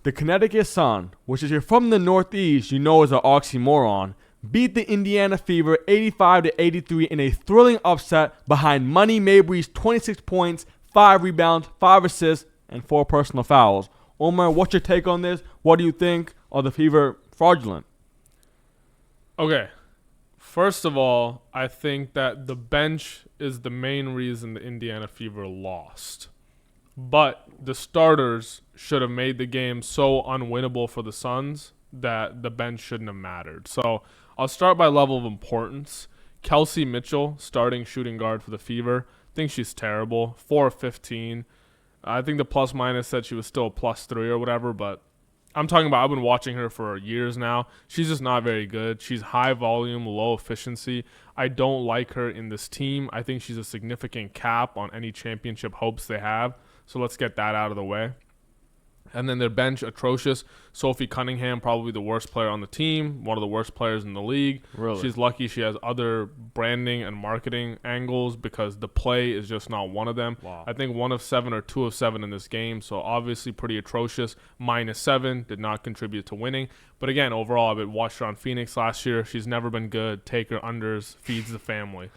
The Connecticut Sun, which if you're from the Northeast, you know is an oxymoron, beat the Indiana Fever 85-83 in a thrilling upset behind Money Mabry's 26 points, 5 rebounds, 5 assists, and 4 personal fouls. Omar, what's your take on this? What do you think? Are the Fever fraudulent? Okay. First of all, I think that the bench is the main reason the Indiana Fever lost. But the starters should have made the game so unwinnable for the Suns that the bench shouldn't have mattered. So I'll start by level of importance. Kelsey Mitchell, starting shooting guard for the Fever. I think she's terrible. 4 of 15. I think the plus minus said she was still a +3 or whatever, but I'm talking about I've been watching her for years now. She's just not very good. She's high volume, low efficiency. I don't like her in this team. I think she's a significant cap on any championship hopes they have. So let's get that out of the way. And then their bench, atrocious. Sophie Cunningham, probably the worst player on the team, one of the worst players in the league. Really? She's lucky she has other branding and marketing angles because the play is just not one of them. Wow. I think 1 of 7 or 2 of 7 in this game, so obviously pretty atrocious. -7, did not contribute to winning. But again, overall, I've watched her on Phoenix last year. She's never been good. Take her unders, feeds the family.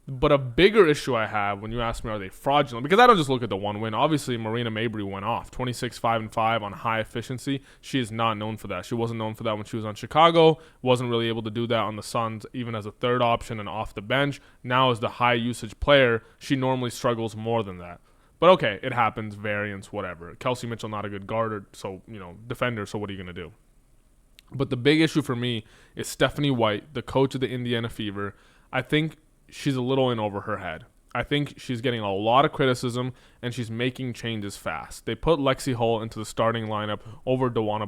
But a bigger issue I have when you ask me, are they fraudulent? Because I don't just look at the one win. Obviously, Marina Mabry went off 26, 5, and 5 on high efficiency. She is not known for that. She wasn't known for that when she was on Chicago. Wasn't really able to do that on the Suns, even as a third option and off the bench. Now, as the high usage player, she normally struggles more than that. But okay, it happens, variance, whatever. Kelsey Mitchell, not a good guard, so, defender, so what are you going to do? But the big issue for me is Stephanie White, the coach of the Indiana Fever. I think she's a little in over her head. I think she's getting a lot of criticism, and she's making changes fast. They put Lexi Hull into the starting lineup over Dewana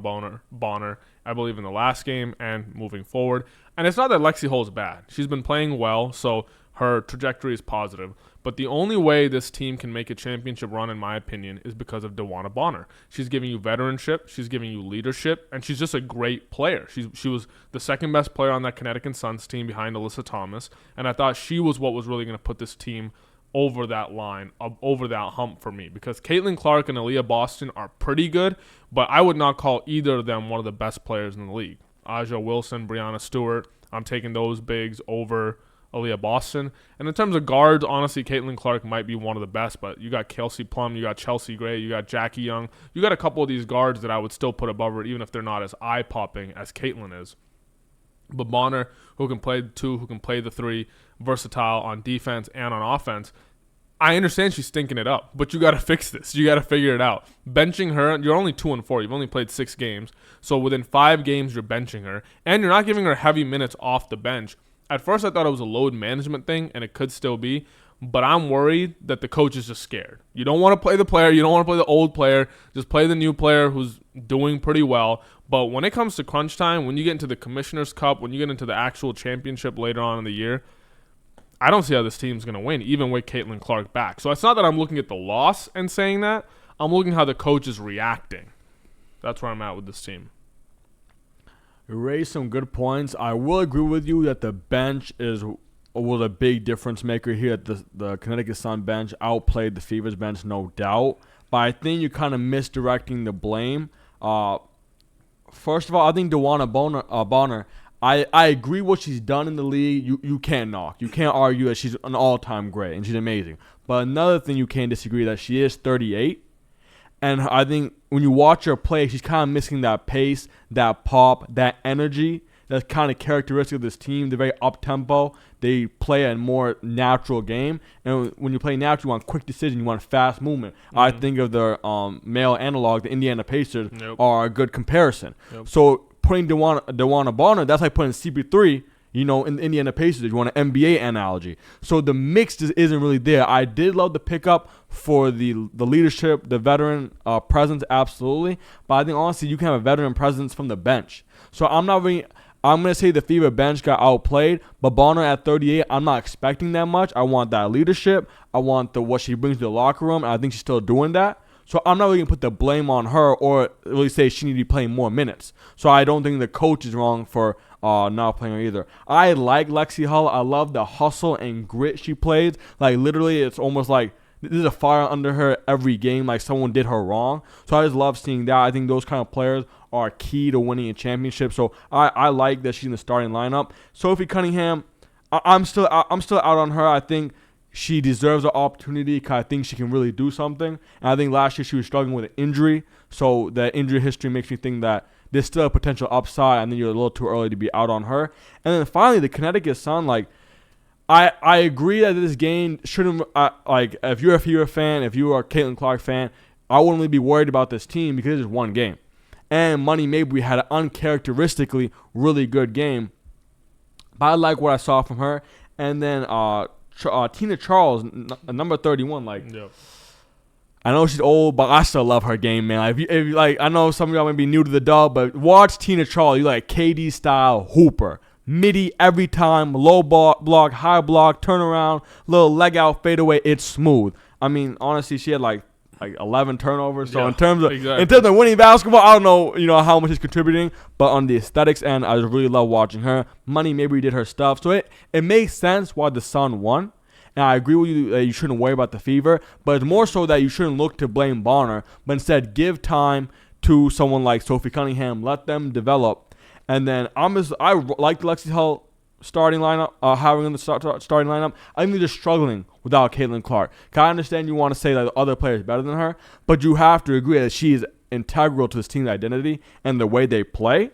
Bonner, I believe, in the last game and moving forward. And it's not that Lexi Hull is bad. She's been playing well, so her trajectory is positive. But the only way this team can make a championship run, in my opinion, is because of Dewana Bonner. She's giving you veteranship, she's giving you leadership, and she's just a great player. She was the second best player on that Connecticut Suns team behind Alyssa Thomas, and I thought she was what was really going to put this team over that line, over that hump for me. Because Caitlin Clark and Aaliyah Boston are pretty good, but I would not call either of them one of the best players in the league. Aja Wilson, Brianna Stewart, I'm taking those bigs over Aaliyah Boston. And in terms of guards, honestly, Caitlin Clark might be one of the best, but you got Kelsey Plum, you got Chelsea Gray, you got Jackie Young. You got a couple of these guards that I would still put above her, even if they're not as eye-popping as Caitlin is. But Bonner, who can play the 2, who can play the 3, versatile on defense and on offense, I understand she's stinking it up, but you got to fix this. You got to figure it out. Benching her, you're only 2-4. You've only played 6 games. So within 5 games, you're benching her, and you're not giving her heavy minutes off the bench. At first, I thought it was a load management thing, and it could still be, but I'm worried that the coach is just scared. You don't want to play the player. You don't want to play the old player. Just play the new player who's doing pretty well. But when it comes to crunch time, when you get into the Commissioner's Cup, when you get into the actual championship later on in the year, I don't see how this team's going to win, even with Caitlin Clark back. So it's not that I'm looking at the loss and saying that. I'm looking at how the coach is reacting. That's where I'm at with this team. You raised some good points. I will agree with you that the bench was a big difference maker here. The Connecticut Sun bench outplayed the Fever's bench, no doubt. But I think you're kind of misdirecting the blame. First of all, I think Dewana Bonner, I agree what she's done in the league. You can't knock. You can't argue that she's an all-time great, and she's amazing. But another thing you can't disagree that she is 38. And I think when you watch her play, she's kind of missing that pace, that pop, that energy. That's kind of characteristic of this team. They're very up-tempo. They play a more natural game. And when you play natural, you want quick decision. You want fast movement. Mm-hmm. I think of their male analog, the Indiana Pacers, are a good comparison. Yep. So putting Dewana Bonner, that's like putting CP3, in the Indiana Pacers. You want an NBA analogy. So the mix just isn't really there. I did love the pickup for the leadership, the veteran presence, absolutely. But I think, honestly, you can have a veteran presence from the bench. So I'm going to say the Fever bench got outplayed, but Bonner at 38, I'm not expecting that much. I want that leadership. I want what she brings to the locker room, and I think she's still doing that. So I'm not really going to put the blame on her or really say she needs to be playing more minutes. So I don't think the coach is wrong for not playing her either. I like Lexi Hull. I love the hustle and grit she plays. Like, literally, it's almost like there's a fire under her every game, like someone did her wrong. So I just love seeing that. I think those kind of players are key to winning a championship. So I like that she's in the starting lineup. Sophie Cunningham, I'm still out on her. I think she deserves an opportunity because I think she can really do something. And I think last year she was struggling with an injury. So the injury history makes me think that there's still a potential upside, and then you're a little too early to be out on her. And then finally, the Connecticut Sun, like, I agree that this game shouldn't, like, if you're a Fever fan, if you are a Caitlin Clark fan, I wouldn't really be worried about this team because it's one game. And Money Mabry had an uncharacteristically really good game. But I like what I saw from her. And then Tina Charles, number 31, like, Yep. I know she's old, but I still love her game, man. Like, if you like, I know some of y'all might be new to the dub, but watch Tina Charles. You like KD style hooper. Midi every time, low block, high block, turnaround, little leg out, fade away. It's smooth. I mean, honestly, she had like 11 turnovers. So in terms of winning basketball, I don't know, how much she's contributing, but on the aesthetics end, I just really love watching her. Money Mabry did her stuff, so it makes sense why the Sun won. And I agree with you that you shouldn't worry about the Fever, but it's more so that you shouldn't look to blame Bonner, but instead give time to someone like Sophie Cunningham, let them develop. And then I like the Lexi Hull starting lineup, having in the starting lineup. I think they're just struggling without Caitlin Clark. I understand you want to say that the other player is better than her, but you have to agree that she is integral to this team's identity and the way they play.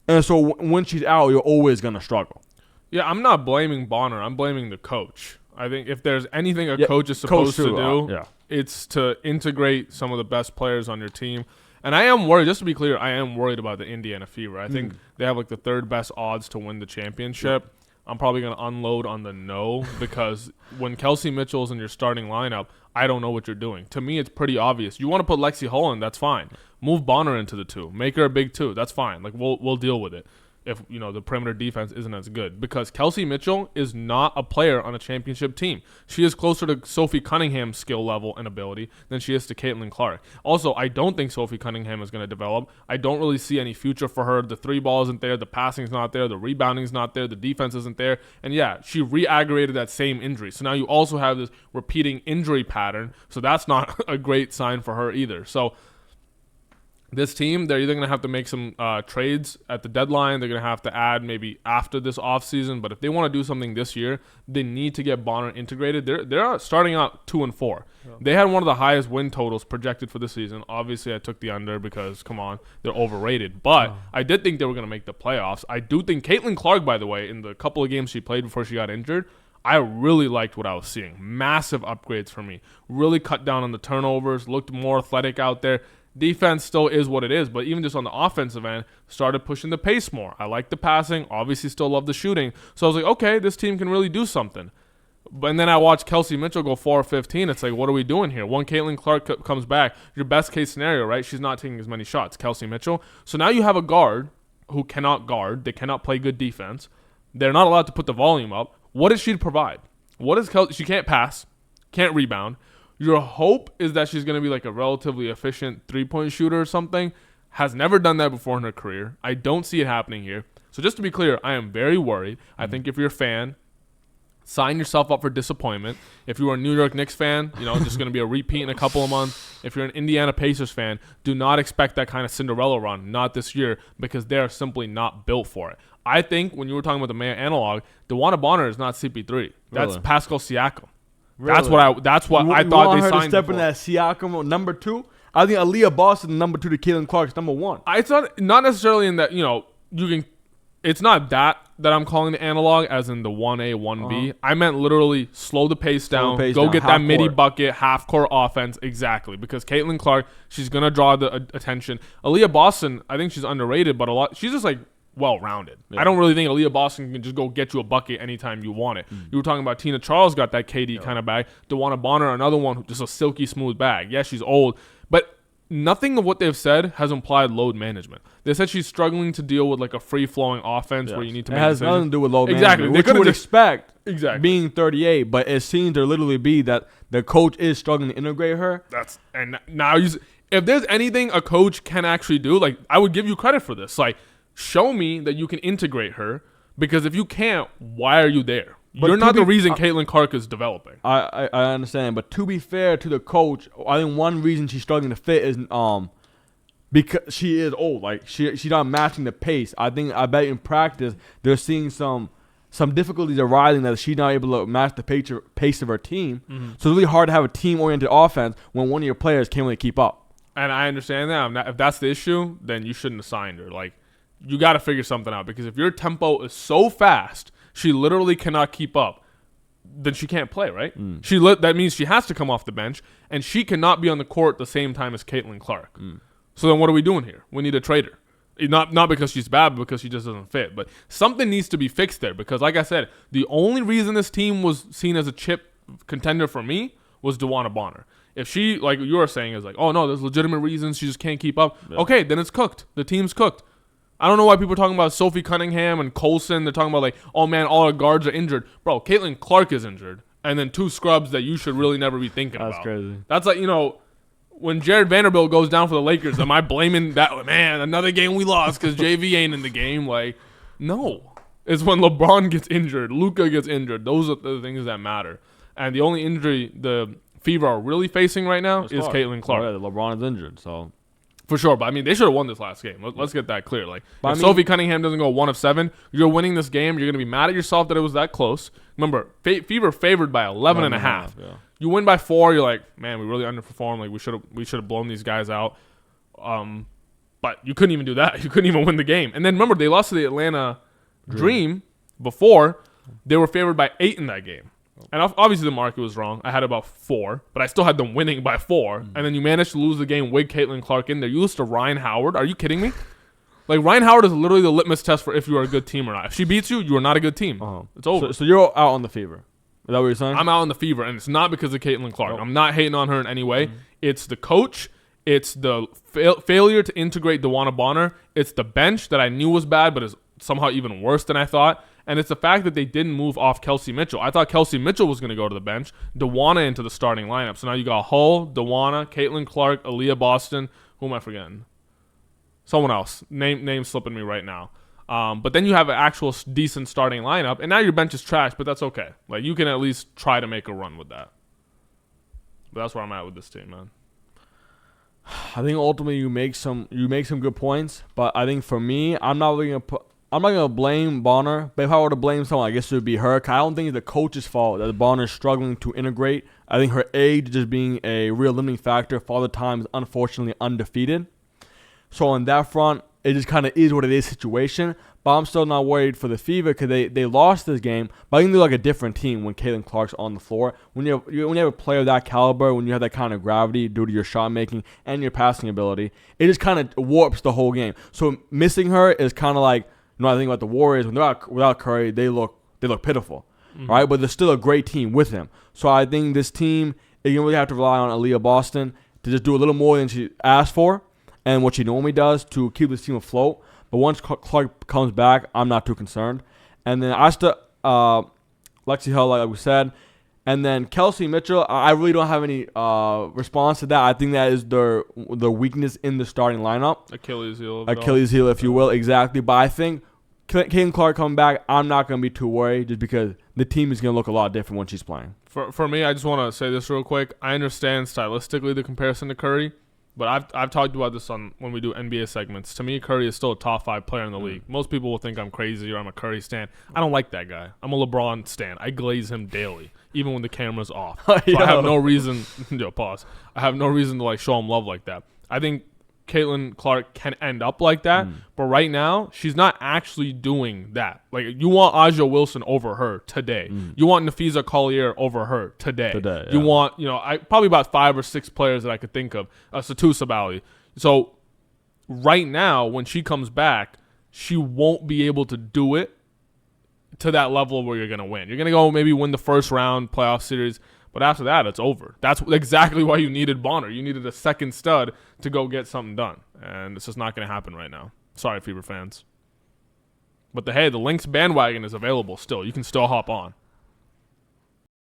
And so when she's out, you're always going to struggle. Yeah, I'm not blaming Bonner. I'm blaming the coach. I think if there's anything a coach is supposed to do, it's to integrate some of the best players on your team. And I am worried, just to be clear, I am worried about the Indiana Fever. I think they have like the third best odds to win the championship. I'm probably going to unload on the no because when Kelsey Mitchell's in your starting lineup, I don't know what you're doing. To me, it's pretty obvious. You want to put Lexi Hull in, that's fine. Move Bonner into the 2. Make her a big 2. That's fine. Like we'll deal with it if the perimeter defense isn't as good, because Kelsey Mitchell is not a player on a championship team. She is closer to Sophie Cunningham's skill level and ability than she is to Caitlin Clark. Also, I don't think Sophie Cunningham is going to develop. I don't really see any future for her. The 3 ball isn't there, the passing's not there, the rebounding's not there, the defense isn't there. And yeah, she re-aggravated that same injury. So now you also have this repeating injury pattern. So that's not a great sign for her either. So this team, they're either going to have to make some trades at the deadline. They're going to have to add maybe after this offseason. But if they want to do something this year, they need to get Bonner integrated. They're starting out 2-4. Yeah. They had one of the highest win totals projected for the season. Obviously, I took the under because, come on, they're overrated. But I did think they were going to make the playoffs. I do think Caitlin Clark, by the way, in the couple of games she played before she got injured, I really liked what I was seeing. Massive upgrades for me. Really cut down on the turnovers, looked more athletic out there. Defense still is what it is, but even just on the offensive end, started pushing the pace more. I like the passing, obviously still love the shooting. So I was like, okay, this team can really do something. And then I watched Kelsey Mitchell go 4-15. It's like, what are we doing here? When Caitlin Clark comes back, your best case scenario, right? She's not taking as many shots, Kelsey Mitchell. So now you have a guard who cannot guard. They cannot play good defense. They're not allowed to put the volume up. What does she provide? What is Kelsey? She can't pass, can't rebound. Your hope is that she's going to be like a relatively efficient 3-point shooter or something. Has never done that before in her career. I don't see it happening here. So just to be clear, I am very worried. I think if you're a fan, sign yourself up for disappointment. If you are a New York Knicks fan, just going to be a repeat in a couple of months. If you're an Indiana Pacers fan, do not expect that kind of Cinderella run. Not this year, because they are simply not built for it. I think when you were talking about the Maya analog, DeWanna Bonner is not CP3. That's really? Pascal Siakam. Really? That's what I thought they signed. To step in that Siakam number 2. I think Aaliyah Boston number 2 to Caitlin Clark's number 1. It's not necessarily in that you can. It's not that I'm calling the analog as in the 1A 1B. I meant literally slow the pace down, go get that midi bucket, half court offense exactly. Because Caitlin Clark, she's gonna draw the attention. Aaliyah Boston, I think she's underrated, but she's just like well-rounded. Yeah. I don't really think Aaliyah Boston can just go get you a bucket anytime you want it. You were talking about Tina Charles got that KD kind of bag. DeWanna Bonner, another one, just a silky smooth bag. Yeah, she's old, but nothing of what they've said has implied load management. They said she's struggling to deal with like a free-flowing offense where you need to make decisions. It has nothing to do with load management. Which you would expect being 38, but it seems to literally be that the coach is struggling to integrate her. If there's anything a coach can actually do, like I would give you credit for this. Like, show me that you can integrate her, because if you can't, why are you there? But you're not the reason Caitlin Clark is developing. I understand, but to be fair to the coach, I think one reason she's struggling to fit is because she is old. Like she's not matching the pace. I bet in practice they're seeing some difficulties arising that she's not able to match the pace of her team. Mm-hmm. So it's really hard to have a team-oriented offense when one of your players can't really keep up. And I understand that. If that's the issue, then you shouldn't have signed her. Like, you got to figure something out, because if your tempo is so fast, she literally cannot keep up, then she can't play, right? That means she has to come off the bench, and she cannot be on the court at the same time as Caitlin Clark. So then what are we doing here? We need a trade her. Not because she's bad, but because she just doesn't fit. But something needs to be fixed there, because like I said, the only reason this team was seen as a chip contender for me was DeWanna Bonner. If she, like you were saying, is like, oh no, there's legitimate reasons she just can't keep up. Yeah. Okay, then it's cooked. The team's cooked. I don't know why people are talking about Sophie Cunningham and Colson. They're talking about like, oh man, all our guards are injured. Bro, Caitlin Clark is injured. And then 2 scrubs that you should really never be thinking about. That's crazy. That's like, when Jared Vanderbilt goes down for the Lakers, am I blaming that? Man, another game we lost because JV ain't in the game. Like, no. It's when LeBron gets injured, Luka gets injured. Those are the things that matter. And the only injury the Fever are really facing right now is Caitlin Clark. Oh, yeah, LeBron is injured, so for sure. But I mean, they should have won this last game. Let's get that clear. Like, if Sophie Cunningham doesn't go 1 of 7, you're winning this game. You're gonna be mad at yourself that it was that close. Remember, Fever favored by 11 and a half. Yeah. You win by 4. You're like, man, we really underperformed. Like, we should have blown these guys out. But you couldn't even do that. You couldn't even win the game. And then remember, they lost to the Atlanta Dream before. They were favored by 8 in that game. And obviously the market was wrong. I had about 4, but I still had them winning by 4. And then you managed to lose the game with Caitlin Clark in there. You lose to Ryan Howard. Are you kidding me? Like, Ryan Howard is literally the litmus test for if you are a good team or not. If she beats you, you are not a good team. It's over. So you're out on the Fever. Is that what you're saying? I'm out on the Fever, and it's not because of Caitlin Clark. Nope. I'm not hating on her in any way. It's the coach. It's the failure to integrate DeWanna Bonner. It's the bench that I knew was bad, but is somehow even worse than I thought. And it's the fact that they didn't move off Kelsey Mitchell. I thought Kelsey Mitchell was going to go to the bench, DeWanna into the starting lineup. So now you got Hull, DeWanna, Caitlin Clark, Aaliyah Boston. Who am I forgetting? Someone else. Name slipping me right now. But then you have an actual decent starting lineup, and now your bench is trash, but that's okay. Like, you can at least try to make a run with that. But that's where I'm at with this team, man. I think ultimately you make some good points, but I think for me, I'm not gonna blame Bonner. But if I were to blame someone, I guess it would be her. 'Cause I don't think it's the coach's fault that Bonner is struggling to integrate. I think her age just being a real limiting factor. Father Time is unfortunately undefeated. So on that front, it just kind of is what it is situation. But I'm still not worried for the Fever because they lost this game. But I think they're like a different team when Caitlin Clark's on the floor. When you have a player of that caliber, when you have that kind of gravity due to your shot making and your passing ability, it just kind of warps the whole game. So missing her is kind of like, I think about the Warriors when they're without Curry, they look pitiful, right? But they're still a great team with him. So I think this team, you really have to rely on Aaliyah Boston to just do a little more than she asked for and what she normally does to keep this team afloat. But once Clark comes back, I'm not too concerned. And then I still, Lexi Hull, like we said. And then Kelsey Mitchell, I really don't have any response to that. I think that is the weakness in the starting lineup. Achilles heel, if you will, exactly. But I think Caitlin Clark coming back, I'm not going to be too worried just because the team is going to look a lot different when she's playing. For me, I just want to say this real quick. I understand stylistically the comparison to Curry. But I've talked about this when we do NBA segments. To me, Curry is still a top 5 player in the league. Most people will think I'm crazy or I'm a Curry stan. I don't like that guy. I'm a LeBron stan. I glaze him daily, even when the camera's off. So I have no reason. Pause. I have no reason to show him love like that. I think Caitlin Clark can end up like that, but right now she's not actually doing that. Like, you want Aja Wilson over her today. You want Nafisa Collier over her today. Yeah. You want, probably about 5 or 6 players that I could think of. Satu Sabali. So right now, when she comes back, she won't be able to do it to that level where you're gonna win. You're gonna go maybe win the first round playoff series. But after that, it's over. That's exactly why you needed Bonner. You needed a second stud to go get something done. And it's just not going to happen right now. Sorry, Fever fans. But the Lynx bandwagon is available still. You can still hop on.